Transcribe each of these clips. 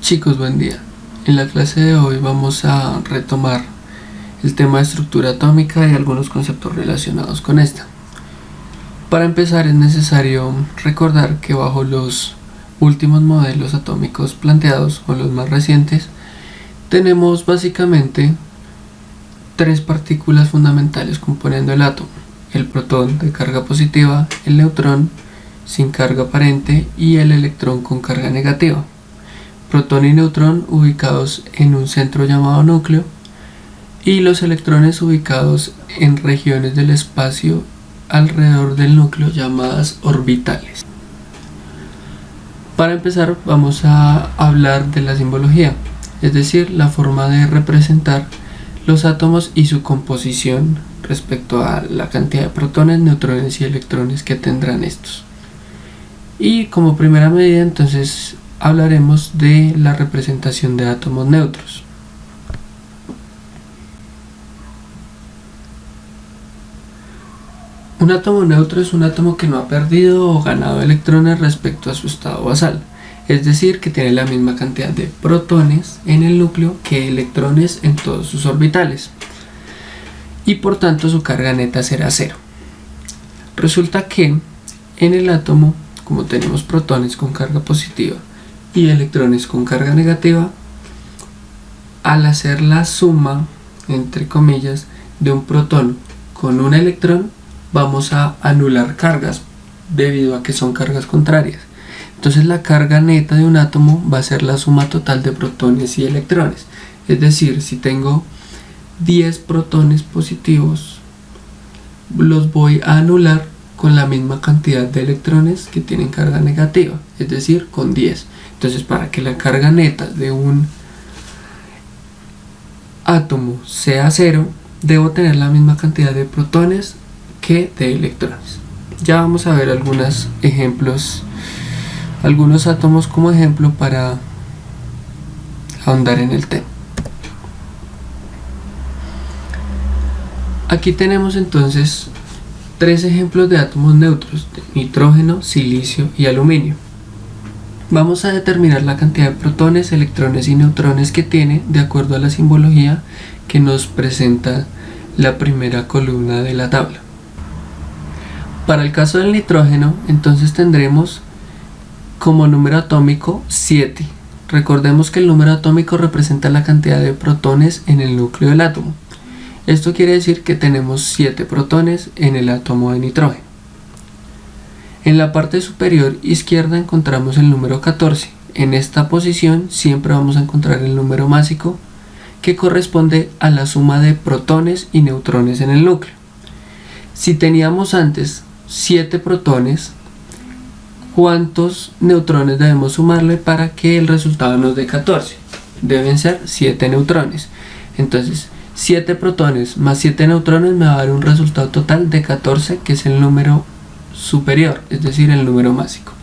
Chicos, buen día. En la clase de hoy vamos a retomar el tema de estructura atómica y algunos conceptos relacionados con esta. Para empezar es necesario recordar que bajo los últimos modelos atómicos planteados o los más recientes tenemos básicamente tres partículas fundamentales componiendo el átomo: el protón de carga positiva, el neutrón sin carga aparente y el electrón con carga negativa. Protón y neutrón ubicados en un centro llamado núcleo y los electrones ubicados en regiones del espacio alrededor del núcleo llamadas orbitales. Para empezar vamos a hablar de la simbología, es decir, la forma de representar los átomos y su composición respecto a la cantidad de protones, neutrones y electrones que tendrán estos. Y como primera medida entonces hablaremos de la representación de átomos neutros. Un átomo neutro es un átomo que no ha perdido o ganado electrones respecto a su estado basal, es decir, que tiene la misma cantidad de protones en el núcleo que electrones en todos sus orbitales, y por tanto su carga neta será cero. Resulta que en el átomo, como tenemos protones con carga positiva y electrones con carga negativa, al hacer la suma, entre comillas, de un protón con un electrón, vamos a anular cargas debido a que son cargas contrarias. Entonces la carga neta de un átomo va a ser la suma total de protones y electrones. Es decir, si tengo 10 protones positivos, los voy a anular con la misma cantidad de electrones que tienen carga negativa, es decir, con 10. Entonces, para que la carga neta de un átomo sea cero, debo tener la misma cantidad de protones que de electrones. Ya vamos a ver algunos ejemplos, algunos átomos como ejemplo para ahondar en el tema. Aquí tenemos entonces tres ejemplos de átomos neutros: de nitrógeno, silicio y aluminio. Vamos a determinar la cantidad de protones, electrones y neutrones que tiene de acuerdo a la simbología que nos presenta la primera columna de la tabla. Para el caso del nitrógeno, entonces tendremos como número atómico 7. Recordemos que el número atómico representa la cantidad de protones en el núcleo del átomo. Esto quiere decir que tenemos 7 protones en el átomo de nitrógeno. En la parte superior izquierda encontramos el número 14. En esta posición siempre vamos a encontrar el número másico, que corresponde a la suma de protones y neutrones en el núcleo. Si teníamos antes 7 protones, ¿cuántos neutrones debemos sumarle para que el resultado nos dé 14? Deben ser 7 neutrones. Entonces 7 protones más 7 neutrones me va a dar un resultado total de 14, que es el número superior, es decir, el número másico.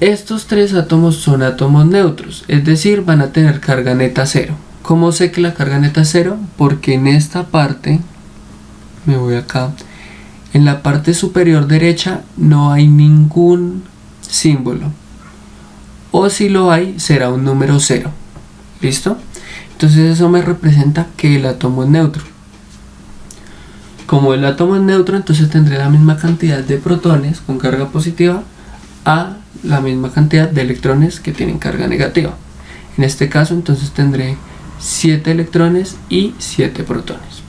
Estos tres átomos son átomos neutros, es decir, van a tener carga neta cero. ¿Cómo sé que la carga neta es cero? Porque en esta parte, me voy acá, en la parte superior derecha no hay ningún símbolo, o si lo hay será un número cero. ¿Listo? Entonces eso me representa que el átomo es neutro. Como el átomo es neutro, entonces tendré la misma cantidad de protones con carga positiva a la misma cantidad de electrones que tienen carga negativa. En este caso entonces tendré 7 electrones y 7 protones.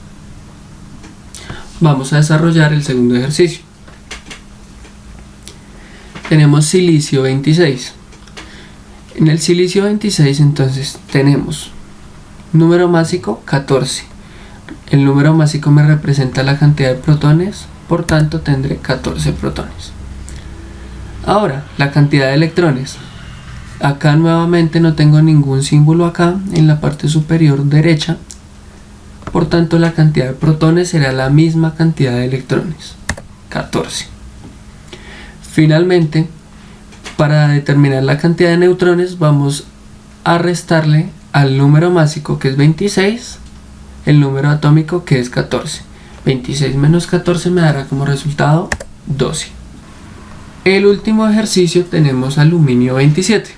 Vamos a desarrollar el segundo ejercicio. Tenemos silicio 26. En el silicio 26 entonces tenemos número másico 14. El número másico me representa la cantidad de protones, por tanto tendré 14 protones. Ahora, la cantidad de electrones. Acá nuevamente no tengo ningún símbolo acá en la parte superior derecha, por tanto la cantidad de protones será la misma cantidad de electrones, 14. Finalmente, para determinar la cantidad de neutrones vamos a restarle al número másico, que es 26, el número atómico, que es 14. 26 menos 14 me dará como resultado 12. El último ejercicio tenemos aluminio 27.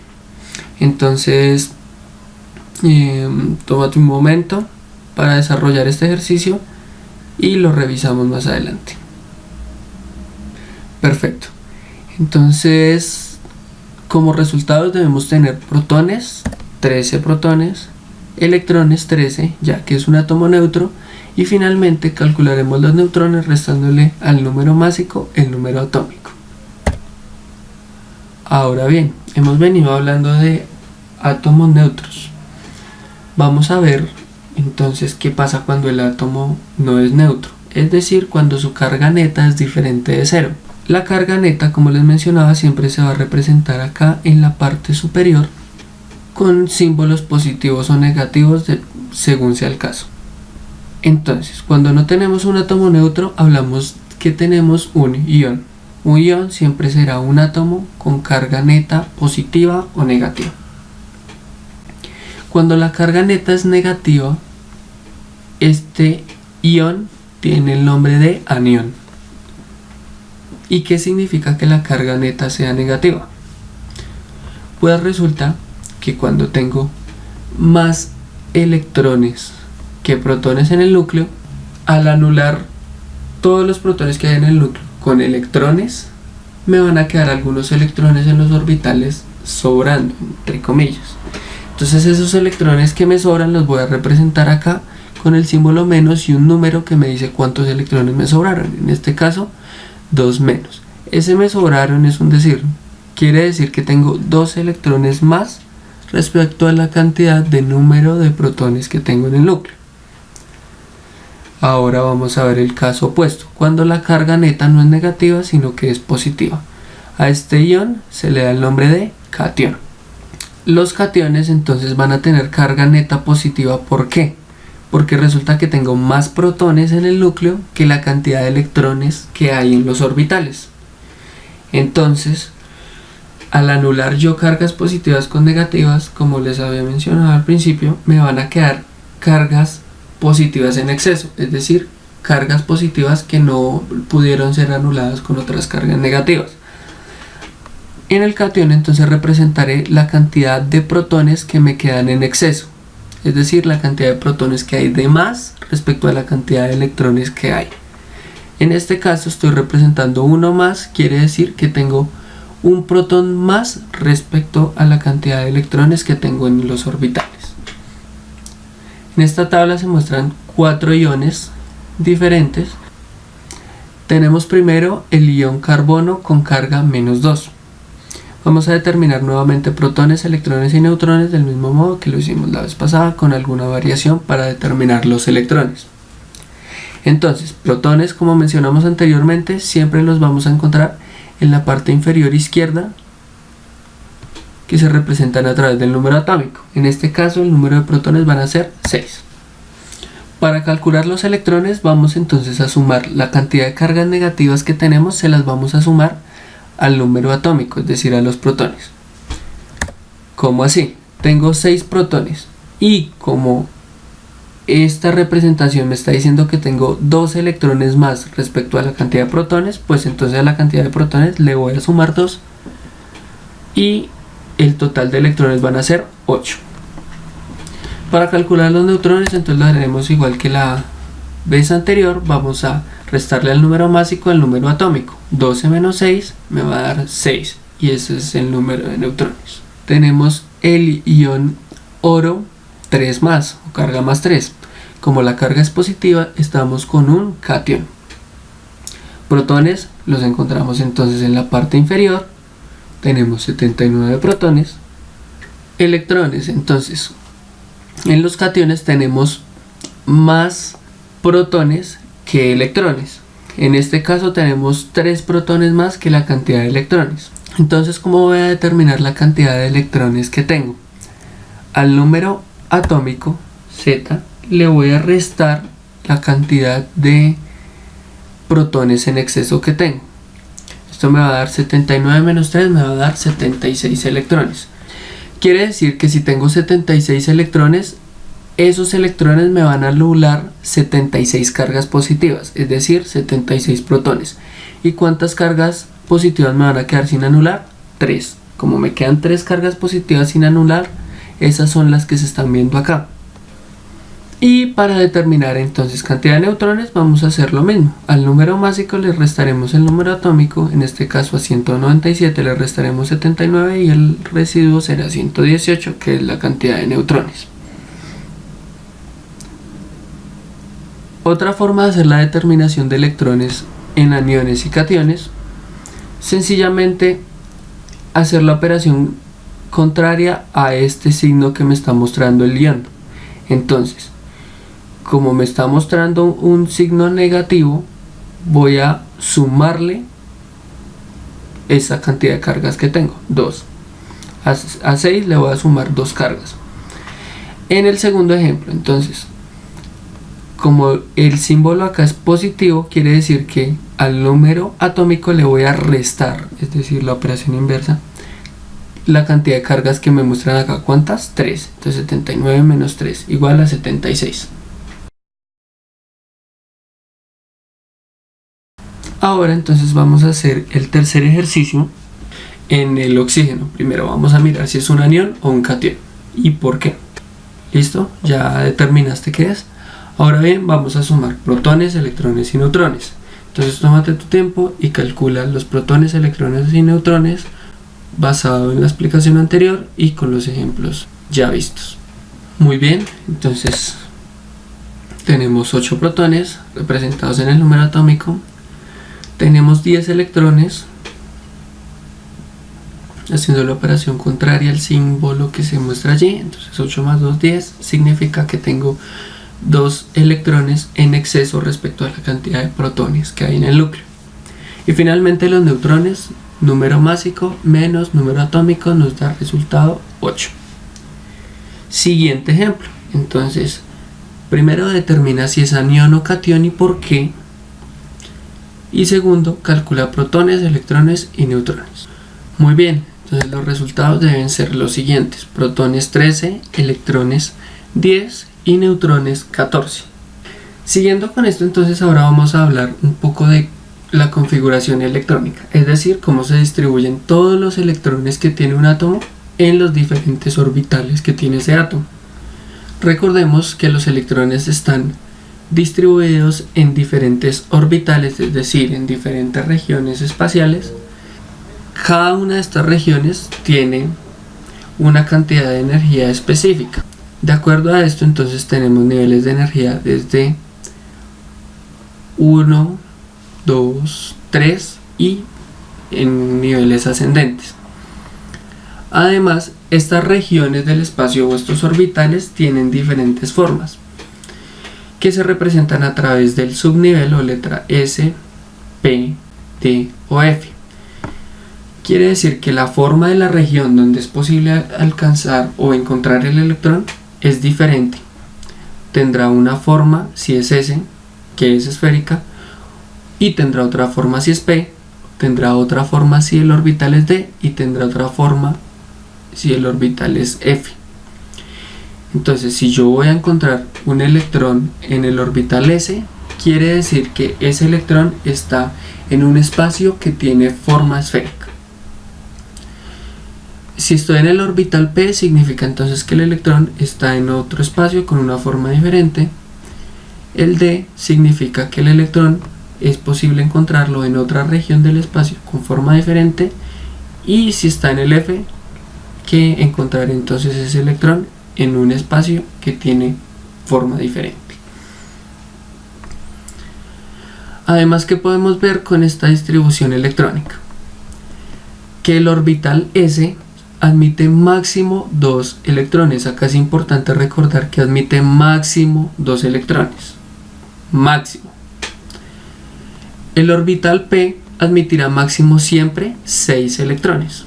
Entonces, tómate un momento para desarrollar este ejercicio y lo revisamos más adelante. Perfecto. Entonces, como resultados debemos tener protones, 13 protones, electrones 13, ya que es un átomo neutro, y finalmente calcularemos los neutrones restándole al número másico el número atómico. Ahora bien, hemos venido hablando de átomos neutros. Vamos a ver entonces qué pasa cuando el átomo no es neutro, es decir, cuando su carga neta es diferente de cero. La carga neta, como les mencionaba, siempre se va a representar acá en la parte superior con símbolos positivos o negativos según sea el caso. Entonces, cuando no tenemos un átomo neutro, hablamos que tenemos un ion. Un ion siempre será un átomo con carga neta positiva o negativa. Cuando la carga neta es negativa, este ion tiene el nombre de anión. ¿Y qué significa que la carga neta sea negativa? Pues resulta que cuando tengo más electrones que protones en el núcleo, al anular todos los protones que hay en el núcleo con electrones, me van a quedar algunos electrones en los orbitales sobrando, entre comillas. Entonces esos electrones que me sobran los voy a representar acá con el símbolo menos y un número que me dice cuántos electrones me sobraron. En este caso, 2 menos. Ese me sobraron es un decir. Quiere decir que tengo 2 electrones más respecto a la cantidad de número de protones que tengo en el núcleo. Ahora vamos a ver el caso opuesto, cuando la carga neta no es negativa sino que es positiva. A este ion se le da el nombre de catión. Los cationes entonces van a tener carga neta positiva. ¿Por qué? Porque resulta que tengo más protones en el núcleo que la cantidad de electrones que hay en los orbitales. Entonces, al anular yo cargas positivas con negativas, como les había mencionado al principio, me van a quedar cargas positivas en exceso, es decir, cargas positivas que no pudieron ser anuladas con otras cargas negativas. En el catión entonces representaré la cantidad de protones que me quedan en exceso, es decir, la cantidad de protones que hay de más respecto a la cantidad de electrones que hay. En este caso estoy representando uno más, quiere decir que tengo un protón más respecto a la cantidad de electrones que tengo en los orbitales. En esta tabla se muestran 4 iones diferentes. Tenemos primero el ion carbono con carga menos 2. Vamos a determinar nuevamente protones, electrones y neutrones del mismo modo que lo hicimos la vez pasada, con alguna variación para determinar los electrones. Entonces, protones, como mencionamos anteriormente, siempre los vamos a encontrar en la parte inferior izquierda, que se representan a través del número atómico. En este caso el número de protones van a ser 6. Para calcular los electrones vamos entonces a sumar la cantidad de cargas negativas que tenemos, se las vamos a sumar al número atómico, es decir, a los protones. ¿Cómo así? Tengo 6 protones y como esta representación me está diciendo que tengo 2 electrones más respecto a la cantidad de protones, pues entonces a la cantidad de protones le voy a sumar 2 y el total de electrones van a ser 8. Para calcular los neutrones entonces lo haremos igual que la vez anterior, vamos a restarle al número másico al número atómico. 12 menos 6 me va a dar 6 y ese es el número de neutrones. Tenemos el ion oro 3 más o carga más 3. Como la carga es positiva estamos con un catión. Protones los encontramos entonces en la parte inferior. Tenemos 79 protones. Electrones, entonces en los cationes tenemos más protones que electrones. En este caso tenemos 3 protones más que la cantidad de electrones. Entonces, ¿cómo voy a determinar la cantidad de electrones que tengo? Al número atómico Z le voy a restar la cantidad de protones en exceso que tengo. Esto me va a dar 79 menos 3, me va a dar 76 electrones. Quiere decir que si tengo 76 electrones, esos electrones me van a anular 76 cargas positivas, es decir, 76 protones. ¿Y cuántas cargas positivas me van a quedar sin anular? 3. Como me quedan 3 cargas positivas sin anular, esas son las que se están viendo acá. Y para determinar entonces cantidad de neutrones vamos a hacer lo mismo. Al número másico le restaremos el número atómico, en este caso a 197 le restaremos 79 y el residuo será 118, que es la cantidad de neutrones. Otra forma de hacer la determinación de electrones en aniones y cationes, sencillamente hacer la operación contraria a este signo que me está mostrando el ion. Entonces, como me está mostrando un signo negativo, voy a sumarle esa cantidad de cargas que tengo, 2. A 6 le voy a sumar 2 cargas. En el segundo ejemplo, entonces, como el símbolo acá es positivo, quiere decir que al número atómico le voy a restar, es decir, la operación inversa, la cantidad de cargas que me muestran acá. ¿Cuántas? 3. Entonces 79 menos 3 igual a 76. Ahora entonces vamos a hacer el tercer ejercicio en el oxígeno. Primero vamos a mirar si es un anión o un catión y por qué. ¿Listo? Ya determinaste qué es. Ahora bien, vamos a sumar protones, electrones y neutrones. Entonces tómate tu tiempo y calcula los protones, electrones y neutrones basado en la explicación anterior y con los ejemplos ya vistos. Muy bien, entonces tenemos 8 protones representados en el número atómico. Tenemos 10 electrones, haciendo la operación contraria al símbolo que se muestra allí. Entonces 8 más 2, 10, significa que tengo 2 electrones en exceso respecto a la cantidad de protones que hay en el núcleo. Y finalmente los neutrones, número másico menos número atómico, nos da resultado 8. Siguiente ejemplo. Entonces, primero determina si es anión o catión y por qué. Y segundo, calcula protones, electrones y neutrones. Muy bien, entonces los resultados deben ser los siguientes: protones 13, electrones 10 y neutrones 14. Siguiendo con esto, entonces ahora vamos a hablar un poco de la configuración electrónica, es decir, cómo se distribuyen todos los electrones que tiene un átomo en los diferentes orbitales que tiene ese átomo. Recordemos que los electrones están distribuidos en diferentes orbitales, es decir, en diferentes regiones espaciales. Cada una de estas regiones tiene una cantidad de energía específica. De acuerdo a esto, entonces tenemos niveles de energía desde 1, 2, 3 y en niveles ascendentes. Además, estas regiones del espacio o estos orbitales tienen diferentes formas que se representan a través del subnivel o letra S, P, T o F. Quiere decir que la forma de la región donde es posible alcanzar o encontrar el electrón es diferente. Tendrá una forma si es S, que es esférica, y tendrá otra forma si es P, tendrá otra forma si el orbital es D y tendrá otra forma si el orbital es F. Entonces, si yo voy a encontrar un electrón en el orbital S, quiere decir que ese electrón está en un espacio que tiene forma esférica. Si estoy en el orbital P, significa entonces que el electrón está en otro espacio con una forma diferente. El D significa que el electrón es posible encontrarlo en otra región del espacio con forma diferente. Y si está en el F, que encontraré entonces ese electrón en un espacio que tiene forma diferente. Además, ¿qué podemos ver con esta distribución electrónica? Que el orbital S admite máximo 2 electrones. Acá es importante recordar que admite máximo 2 electrones. Máximo. El orbital P admitirá máximo siempre 6 electrones.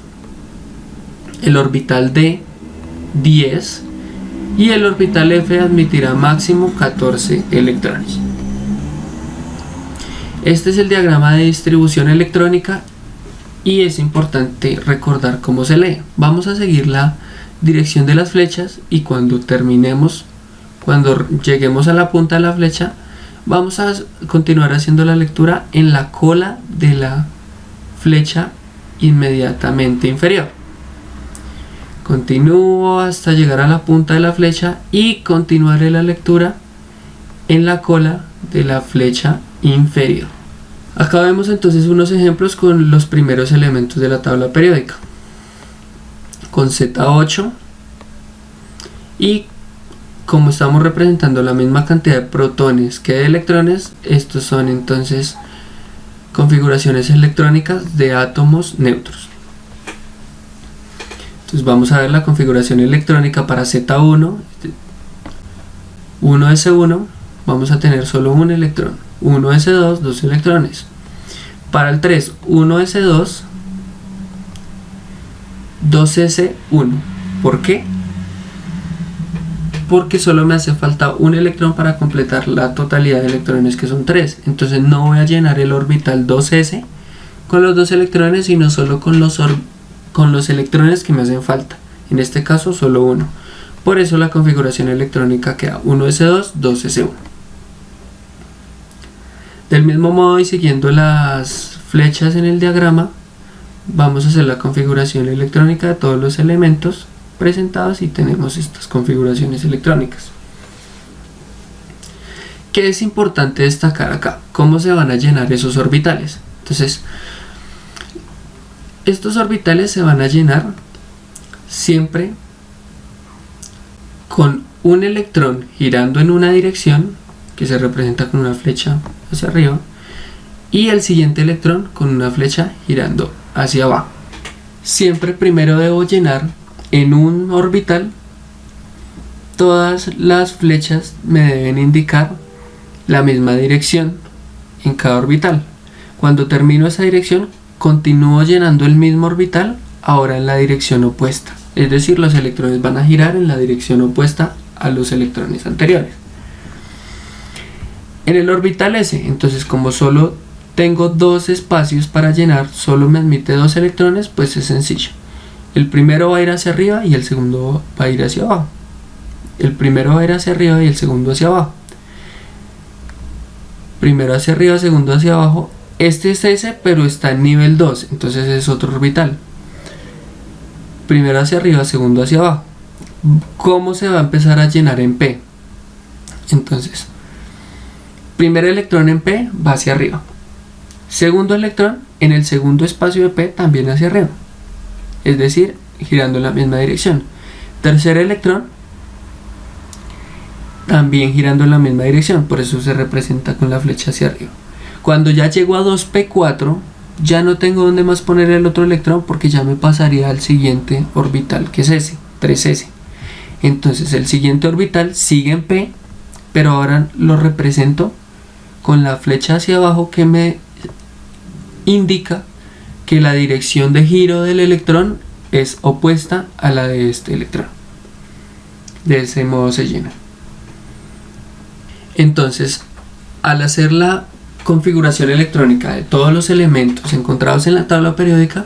El orbital D, 10. Y el orbital F admitirá máximo 14 electrones. Este es el diagrama de distribución electrónica y es importante recordar cómo se lee. Vamos a seguir la dirección de las flechas y cuando terminemos, cuando lleguemos a la punta de la flecha, vamos a continuar haciendo la lectura en la cola de la flecha inmediatamente inferior. Continúo hasta llegar a la punta de la flecha y continuaré la lectura en la cola de la flecha inferior. Acá vemos entonces unos ejemplos con los primeros elementos de la tabla periódica, con Z8, y como estamos representando la misma cantidad de protones que de electrones, estos son entonces configuraciones electrónicas de átomos neutros. Entonces vamos a ver la configuración electrónica para Z1, 1s1, vamos a tener solo un electrón, 1s2, dos electrones. Para el 3, 1s2, 2s1. ¿Por qué? Porque solo me hace falta un electrón para completar la totalidad de electrones, que son 3. Entonces no voy a llenar el orbital 2s con los dos electrones, sino solo con los electrones que me hacen falta. En este caso solo uno. Por eso la configuración electrónica queda 1s2, 2s1. Del mismo modo, y siguiendo las flechas en el diagrama, vamos a hacer la configuración electrónica de todos los elementos presentados y tenemos estas configuraciones electrónicas. ¿Qué es importante destacar acá? ¿Cómo se van a llenar esos orbitales? Entonces, estos orbitales se van a llenar siempre con un electrón girando en una dirección, que se representa con una flecha hacia arriba, y el siguiente electrón con una flecha girando hacia abajo. Siempre primero debo llenar en un orbital, todas las flechas me deben indicar la misma dirección en cada orbital. Cuando termino esa dirección, continúo llenando el mismo orbital, ahora en la dirección opuesta. Es decir, los electrones van a girar en la dirección opuesta a los electrones anteriores. En el orbital S, entonces como solo tengo dos espacios para llenar, solo me admite dos electrones, pues es sencillo. El primero va a ir hacia arriba y el segundo va a ir hacia abajo. El primero va a ir hacia arriba y el segundo hacia abajo. Primero hacia arriba, segundo hacia abajo. Este es S, pero está en nivel 2, entonces es otro orbital. Primero hacia arriba, segundo hacia abajo. ¿Cómo se va a empezar a llenar en P? Entonces, primer electrón en P va hacia arriba. Segundo electrón en el segundo espacio de P también hacia arriba. Es decir, girando en la misma dirección. Tercer electrón también girando en la misma dirección, por eso se representa con la flecha hacia arriba. Cuando ya llego a 2p4, ya no tengo donde más poner el otro electrón, porque ya me pasaría al siguiente orbital, que es S, 3s. Entonces el siguiente orbital sigue en P, pero ahora lo represento con la flecha hacia abajo, que me indica que la dirección de giro del electrón es opuesta a la de este electrón. De ese modo se llena. Entonces, al hacer la configuración electrónica de todos los elementos encontrados en la tabla periódica,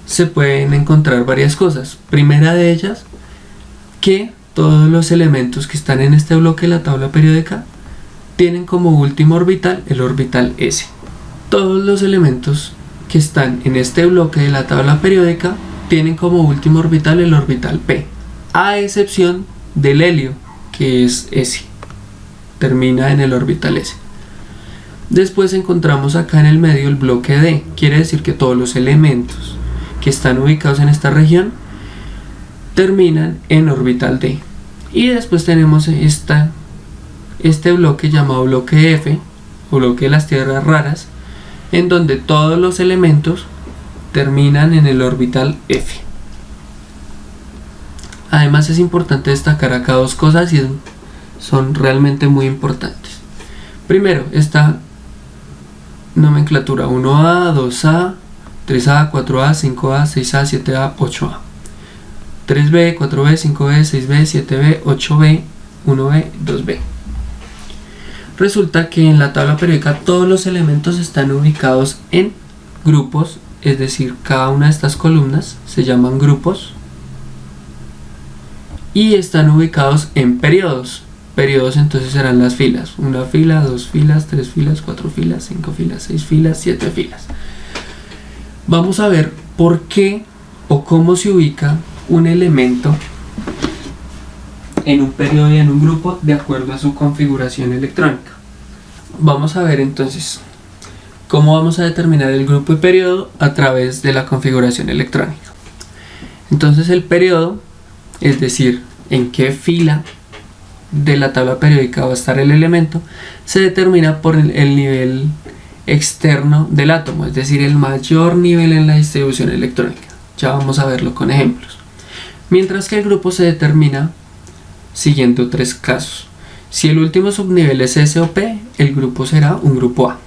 se pueden encontrar varias cosas. Primera de ellas, que todos los elementos que están en este bloque de la tabla periódica tienen como último orbital el orbital S. Todos los elementos que están en este bloque de la tabla periódica tienen como último orbital el orbital P, a excepción del helio, que es S, termina en el orbital S. Después encontramos acá en el medio el bloque D, quiere decir que todos los elementos que están ubicados en esta región terminan en orbital D. Y después tenemos este bloque llamado bloque F, o bloque de las tierras raras, en donde todos los elementos terminan en el orbital F. Además es importante destacar acá dos cosas y son realmente muy importantes. Primero, esta nomenclatura 1A, 2A, 3A, 4A, 5A, 6A, 7A, 8A, 3B, 4B, 5B, 6B, 7B, 8B, 1B, 2B. Resulta que en la tabla periódica todos los elementos están ubicados en grupos, es decir, cada una de estas columnas se llaman grupos y están ubicados en periodos. Periodos entonces serán las filas: una fila, dos filas, tres filas, cuatro filas, cinco filas, seis filas, siete filas. Vamos a ver por qué o cómo se ubica un elemento en un periodo y en un grupo de acuerdo a su configuración electrónica. Vamos a ver entonces cómo vamos a determinar el grupo y periodo a través de la configuración electrónica. Entonces el periodo, es decir, en qué fila de la tabla periódica va a estar el elemento, se determina por el nivel externo del átomo, es decir, el mayor nivel en la distribución electrónica. Ya vamos a verlo con ejemplos. Mientras que el grupo se determina siguiendo tres casos. Si el último subnivel es S o P, el grupo será un grupo A.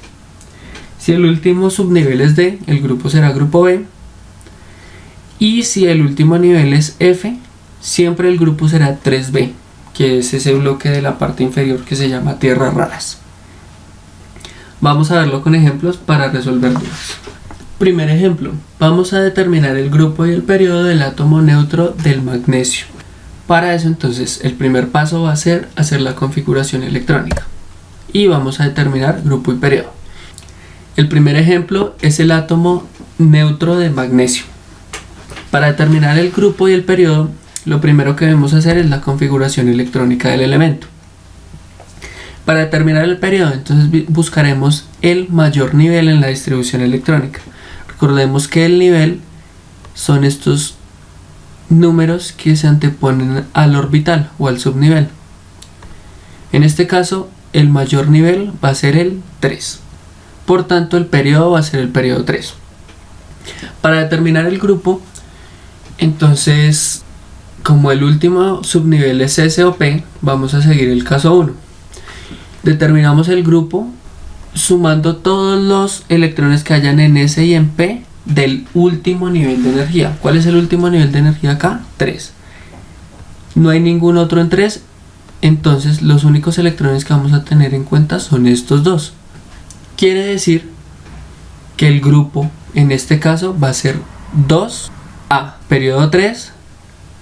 Si el último subnivel es D, el grupo será grupo B. Y si el último nivel es F, siempre el grupo será 3B, que es ese bloque de la parte inferior que se llama tierras raras. Vamos a verlo con ejemplos para resolver dudas. Primer ejemplo, vamos a determinar el grupo y el periodo del átomo neutro del magnesio. Para eso entonces el primer paso va a ser hacer la configuración electrónica y vamos a determinar grupo y periodo. El primer ejemplo es el átomo neutro de magnesio. Para determinar el grupo y el periodo, lo primero que debemos hacer es la configuración electrónica del elemento. Para determinar el periodo, entonces buscaremos el mayor nivel en la distribución electrónica. Recordemos que el nivel son estos números que se anteponen al orbital o al subnivel. En este caso, el mayor nivel va a ser el 3. Por tanto, el periodo va a ser el periodo 3. Para determinar el grupo, entonces, como el último subnivel es S o P, vamos a seguir el caso 1. Determinamos el grupo sumando todos los electrones que hayan en S y en P del último nivel de energía. ¿Cuál es el último nivel de energía acá? 3. No hay ningún otro en 3, entonces los únicos electrones que vamos a tener en cuenta son estos dos. Quiere decir que el grupo en este caso va a ser 2A, periodo 3,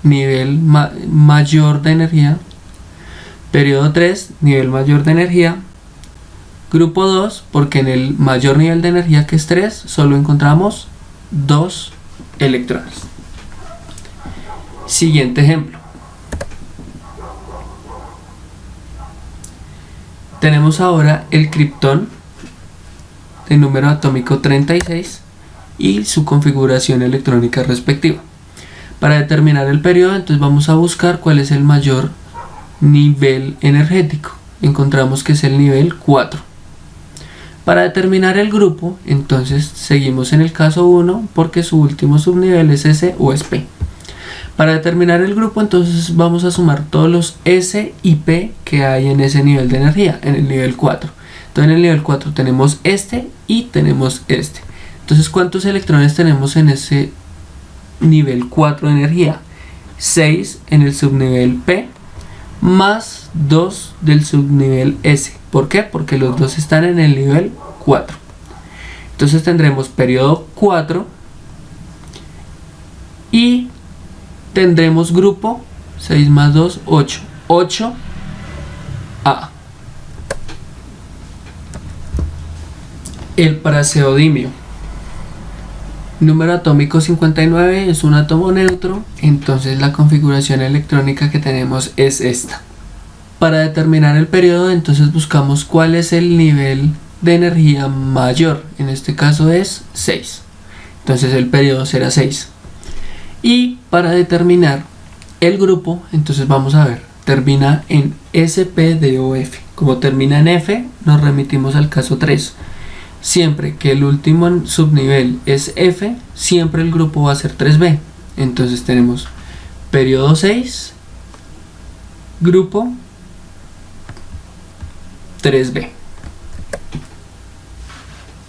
nivel mayor de energía, periodo 3, nivel mayor de energía, grupo 2, porque en el mayor nivel de energía, que es 3, solo encontramos 2 electrones. Siguiente ejemplo. Tenemos ahora el criptón de número atómico 36 y su configuración electrónica respectiva. Para determinar el periodo, entonces vamos a buscar cuál es el mayor nivel energético. Encontramos que es el nivel 4. Para determinar el grupo, entonces seguimos en el caso 1 porque su último subnivel es S o es P. Para determinar el grupo, entonces vamos a sumar todos los S y P que hay en ese nivel de energía, en el nivel 4. Entonces en el nivel 4 tenemos este y tenemos este. Entonces, ¿cuántos electrones tenemos en ese nivel 4 de energía? 6 en el subnivel P más 2 del subnivel S. ¿Por qué? Porque los dos están en el nivel 4. Entonces tendremos periodo 4 y tendremos grupo 6 más 2, 8. 8A. El praseodimio. Número atómico 59 es un átomo neutro, entonces la configuración electrónica que tenemos es esta. Para determinar el periodo, entonces buscamos cuál es el nivel de energía mayor, en este caso es 6, entonces el periodo será 6. Y para determinar el grupo, entonces vamos a ver, termina en SPDOF. Como termina en F, nos remitimos al caso 3. Siempre que el último subnivel es F, siempre el grupo va a ser 3B. Entonces tenemos periodo 6, grupo 3B.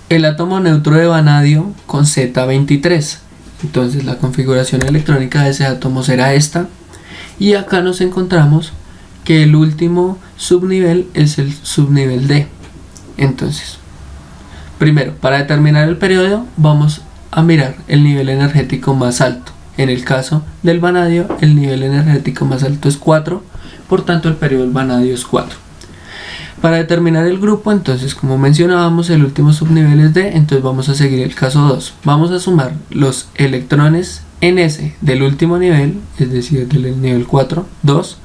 El átomo neutro de vanadio con Z23. Entonces la configuración electrónica de ese átomo será esta. Y acá nos encontramos que el último subnivel es el subnivel D. Entonces, primero, para determinar el periodo, vamos a mirar el nivel energético más alto. En el caso del vanadio, el nivel energético más alto es 4, por tanto el periodo del vanadio es 4. Para determinar el grupo, entonces, como mencionábamos, el último subnivel es D, entonces vamos a seguir el caso 2. Vamos a sumar los electrones en S del último nivel, es decir, del nivel 4, 2,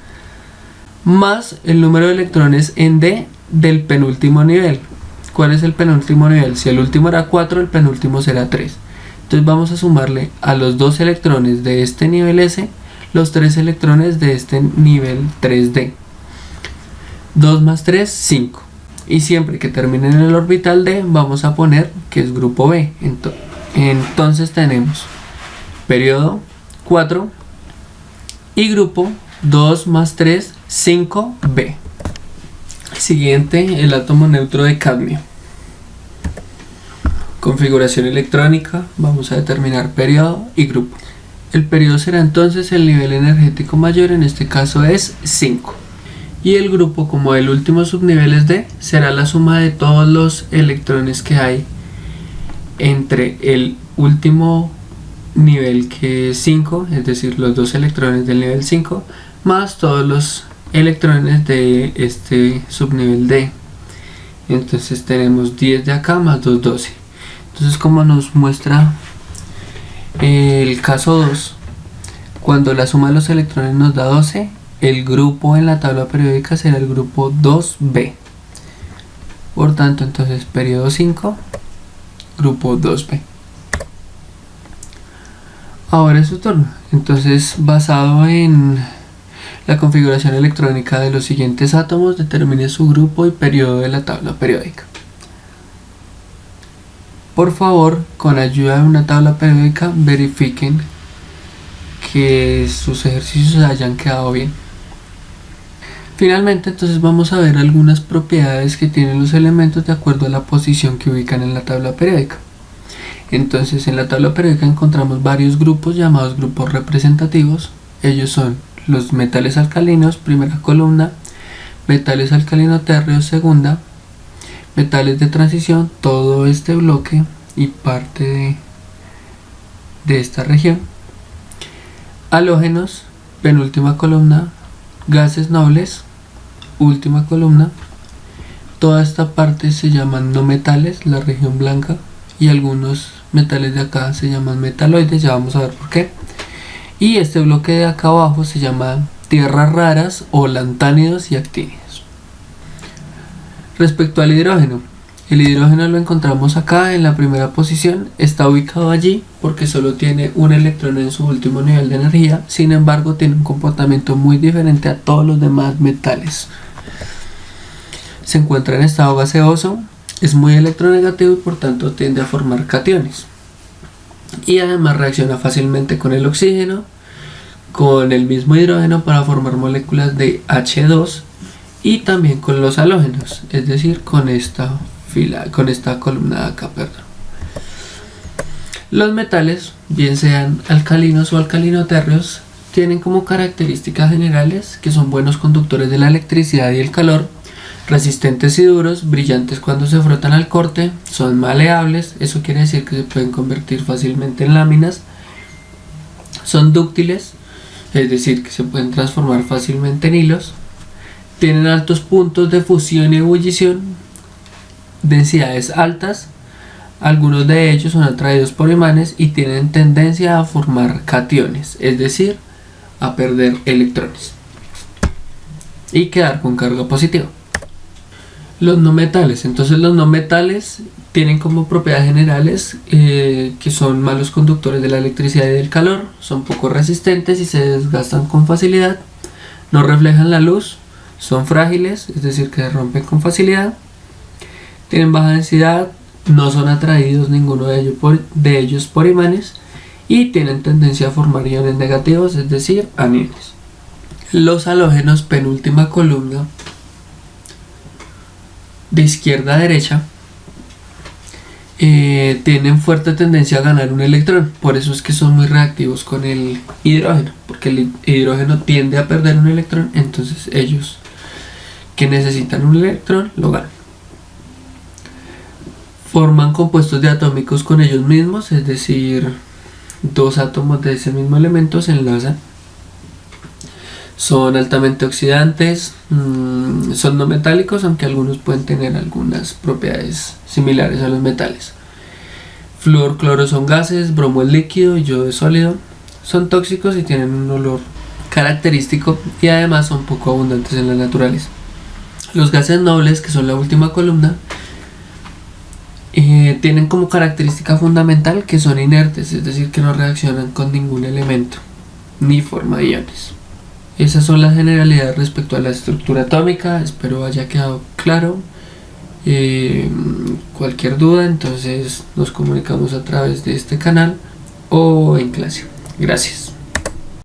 más el número de electrones en D del penúltimo nivel. ¿Cuál es el penúltimo nivel? Si el último era 4, el penúltimo será 3. Entonces vamos a sumarle a los 2 electrones de este nivel S los 3 electrones de este nivel 3D. 2 más 3, 5. Y siempre que termine en el orbital D, vamos a poner que es grupo B. Entonces tenemos periodo 4 y grupo 2 más 3, 5B. Siguiente, el átomo neutro de cadmio. Configuración electrónica, vamos a determinar periodo y grupo. El periodo será entonces el nivel energético mayor, en este caso es 5. Y el grupo, como el último subnivel es D, será la suma de todos los electrones que hay entre el último nivel, que es 5, es decir, los 2 electrones del nivel 5, más todos los electrones de este subnivel D. Entonces tenemos 10 de acá más 2, 12. Entonces, como nos muestra el caso 2, cuando la suma de los electrones nos da 12, el grupo en la tabla periódica será el grupo 2B. Por tanto, entonces periodo 5, grupo 2B. Ahora es su turno. Entonces, basado en la configuración electrónica de los siguientes átomos, determine su grupo y periodo de la tabla periódica. Por favor, con ayuda de una tabla periódica, verifiquen que sus ejercicios hayan quedado bien. Finalmente, entonces vamos a ver algunas propiedades que tienen los elementos de acuerdo a la posición que ubican en la tabla periódica. Entonces, en la tabla periódica encontramos varios grupos llamados grupos representativos. Ellos son los metales alcalinos, primera columna, metales alcalino térreos, segunda, metales de transición, todo este bloque y parte de esta región, halógenos, penúltima columna, gases nobles, última columna. Toda esta parte se llaman no metales, la región blanca, y algunos metales de acá se llaman metaloides, ya vamos a ver por qué. Y este bloque de acá abajo se llama tierras raras o lantánidos y actínidos. Respecto al hidrógeno, el hidrógeno lo encontramos acá en la primera posición, está ubicado allí porque solo tiene un electrón en su último nivel de energía, sin embargo tiene un comportamiento muy diferente a todos los demás metales. Se encuentra en estado gaseoso, es muy electronegativo y por tanto tiende a formar cationes. Y además reacciona fácilmente con el oxígeno, con el mismo hidrógeno para formar moléculas de H2 y también con los halógenos, es decir, con esta columna de acá, perdón. Los metales, bien sean alcalinos o alcalino-térreos, tienen como características generales que son buenos conductores de la electricidad y el calor, resistentes y duros, brillantes cuando se frotan al corte, son maleables, eso quiere decir que se pueden convertir fácilmente en láminas, son dúctiles, es decir, que se pueden transformar fácilmente en hilos, tienen altos puntos de fusión y ebullición, densidades altas, algunos de ellos son atraídos por imanes y tienen tendencia a formar cationes, es decir, a perder electrones y quedar con carga positiva. Los no metales, entonces los no metales tienen como propiedades generales que son malos conductores de la electricidad y del calor, son poco resistentes y se desgastan con facilidad, no reflejan la luz, son frágiles, es decir, que se rompen con facilidad, tienen baja densidad, no son atraídos ninguno de ellos por imanes y tienen tendencia a formar iones negativos, es decir, aniones. Los halógenos, penúltima columna, de izquierda a derecha, tienen fuerte tendencia a ganar un electrón, por eso es que son muy reactivos con el hidrógeno, porque el hidrógeno tiende a perder un electrón, entonces ellos que necesitan un electrón lo ganan. Forman compuestos diatómicos con ellos mismos, es decir, dos átomos de ese mismo elemento se enlazan. Son altamente oxidantes, son no metálicos, aunque algunos pueden tener algunas propiedades similares a los metales. Flúor, cloro son gases, bromo es líquido y yodo es sólido. Son tóxicos y tienen un olor característico y además son poco abundantes en la naturaleza. Los gases nobles, que son la última columna, tienen como característica fundamental que son inertes, es decir, que no reaccionan con ningún elemento ni forma de iones. Esas son las generalidades respecto a la estructura atómica, espero haya quedado claro. Cualquier duda, entonces nos comunicamos a través de este canal o en clase. Gracias.